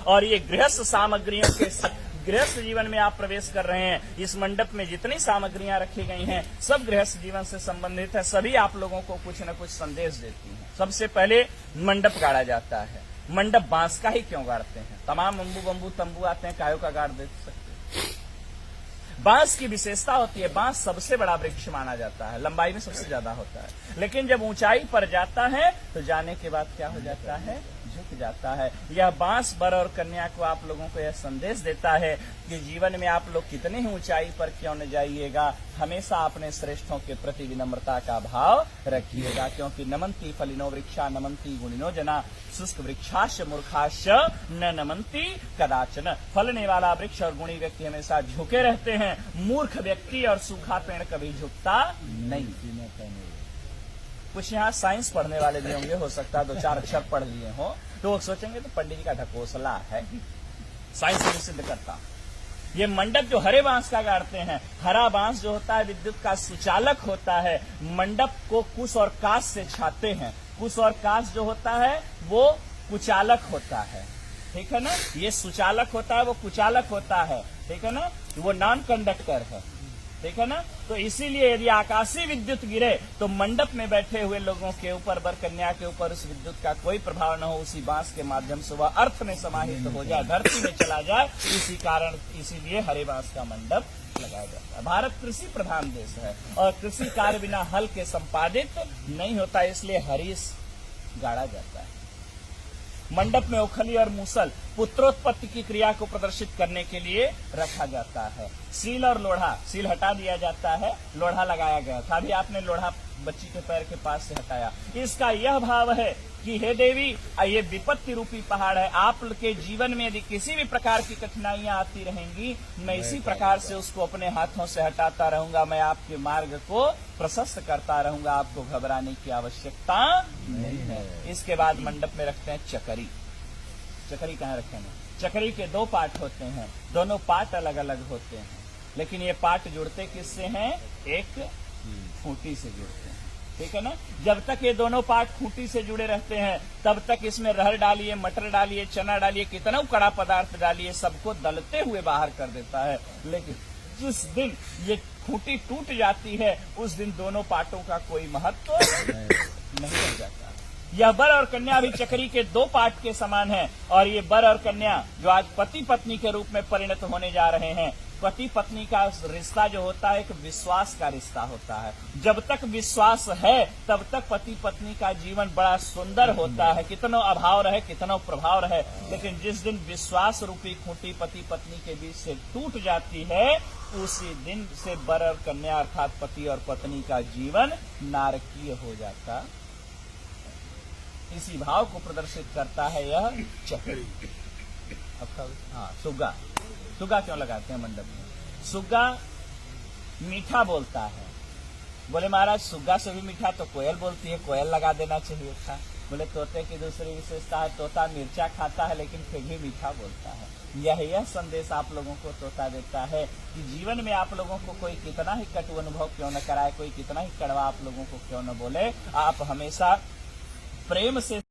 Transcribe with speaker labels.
Speaker 1: और ये गृहस्थ सामग्रियों के साथ गृहस्थ जीवन में आप प्रवेश कर रहे हैं। इस मंडप में जितनी सामग्रियां रखी गई हैं सब गृहस्थ जीवन से संबंधित है, सभी आप लोगों को कुछ न कुछ संदेश देती हैं। सबसे पहले मंडप गाड़ा जाता है। मंडप बांस का ही क्यों गाड़ते हैं? तमाम अम्बू बम्बू तंबू आते हैं, कायों का गाड़ दे सकते हैं। बांस की विशेषता होती है, बांस सबसे बड़ा वृक्ष माना जाता है, लंबाई में सबसे ज्यादा होता है, लेकिन जब ऊंचाई पर जाता है तो जाने के बाद क्या हो जाता है? झुक जाता है। यह बांस वर और कन्या को आप लोगों को यह संदेश देता है कि जीवन में आप लोग कितने ही ऊंचाई पर क्यों न जाइएगा, हमेशा अपने श्रेष्ठों के प्रति विनम्रता का भाव रखिएगा, क्योंकि नमंती फलिनो वृक्षा नमंती गुणिनो जना शुष्क वृक्षाश मूर्खाश न नमंती कदाचन। फलने वाला वृक्ष और गुणी व्यक्ति हमेशा झुके रहते हैं, मूर्ख व्यक्ति और सूखा पेड़ कभी झुकता नहीं। कुछ यहाँ साइंस पढ़ने वाले भी होंगे, हो सकता है 2-4 अक्षर पढ़ लिए हो तो वो सोचेंगे तो पंडित जी का ढकोसला है, साइंस भी सिद्ध करता। ये मंडप जो हरे बांस का गाड़ते हैं, हरा बांस जो होता है विद्युत का सुचालक होता है। मंडप को कुश और काश से छाते हैं। कुश और काश जो होता है वो कुचालक होता है, ठीक है ना। ये सुचालक होता है, वो कुचालक होता है, ठीक है ना। वो नॉन कंडक्टर है, ठीक है ना। तो इसीलिए यदि आकाशीय विद्युत गिरे तो मंडप में बैठे हुए लोगों के ऊपर, वर कन्या के ऊपर उस विद्युत का कोई प्रभाव न हो, उसी बांस के माध्यम से वह अर्थ में समाहित हो जाए, धरती में चला जाए। इसी कारण इसीलिए हरे बांस का मंडप लगाया जाता है। भारत कृषि प्रधान देश है और कृषि कार्य बिना हल के संपादित नहीं होता, इसलिए हरीश गाड़ा जाता है। मंडप में उखली और मूसल पुत्रोत्पत्ति की क्रिया को प्रदर्शित करने के लिए रखा जाता है। सील और लोढ़ा, सील हटा दिया जाता है, लोढ़ा लगाया गया था। अभी आपने लोढ़ा बच्ची के पैर के पास से हटाया। इसका यह भाव है कि हे देवी, ये विपत्ति रूपी पहाड़ है, आपके जीवन में यदि किसी भी प्रकार की कठिनाइयां आती रहेंगी, मैं इसी प्रकार से उसको अपने हाथों से हटाता रहूंगा, मैं आपके मार्ग को प्रशस्त करता रहूंगा, आपको घबराने की आवश्यकता नहीं है। इसके बाद मंडप में रखते हैं चकरी। चकरी कहाँ रखेंगे? चकरी के 2 पार्ट होते हैं, दोनों पार्ट अलग अलग होते हैं, लेकिन ये पार्ट जुड़ते किससे हैं? एक खूंटी से जुड़ते हैं, ठीक है ना। जब तक ये दोनों पार्ट खूंटी से जुड़े रहते हैं तब तक इसमें रहर डालिए, मटर डालिए, चना डालिए, कितना कड़ा पदार्थ डालिए, सबको दलते हुए बाहर कर देता है। लेकिन जिस दिन ये खूंटी टूट जाती है उस दिन दोनों पार्टों का कोई महत्व नहीं रह जाता। यह वर और कन्या भी चकरी के 2 पार्ट के समान है और ये वर और कन्या जो आज पति पत्नी के रूप में परिणत होने जा रहे हैं, पति पत्नी का रिश्ता जो होता है एक विश्वास का रिश्ता होता है। जब तक विश्वास है तब तक पति पत्नी का जीवन बड़ा सुंदर होता है, कितना अभाव रहे, कितना प्रभाव रहे। लेकिन जिस दिन विश्वास रूपी खूंटी पति पत्नी के बीच से टूट जाती है, उसी दिन से वर और कन्या अर्थात पति और पत्नी का जीवन नारकीय हो जाता। इसी भाव को प्रदर्शित करता है यह चकरी। हाँ, सुग्गा। सुग्गा क्यों लगाते हैं मंडप में? सुग्गा मीठा बोलता है। बोले महाराज सुग्गा से भी मीठा तो कोयल बोलती है, कोयल लगा देना चाहिए था। बोले तोते की दूसरी विशेषता है, तोता मिर्चा खाता है लेकिन फिर भी मीठा बोलता है। यह संदेश आप लोगों को तोता देता है कि जीवन में आप लोगों को कोई कितना ही कटु अनुभव क्यों न कराए, कोई कितना ही कड़वा आप लोगों को क्यों न बोले, आप हमेशा प्रेम से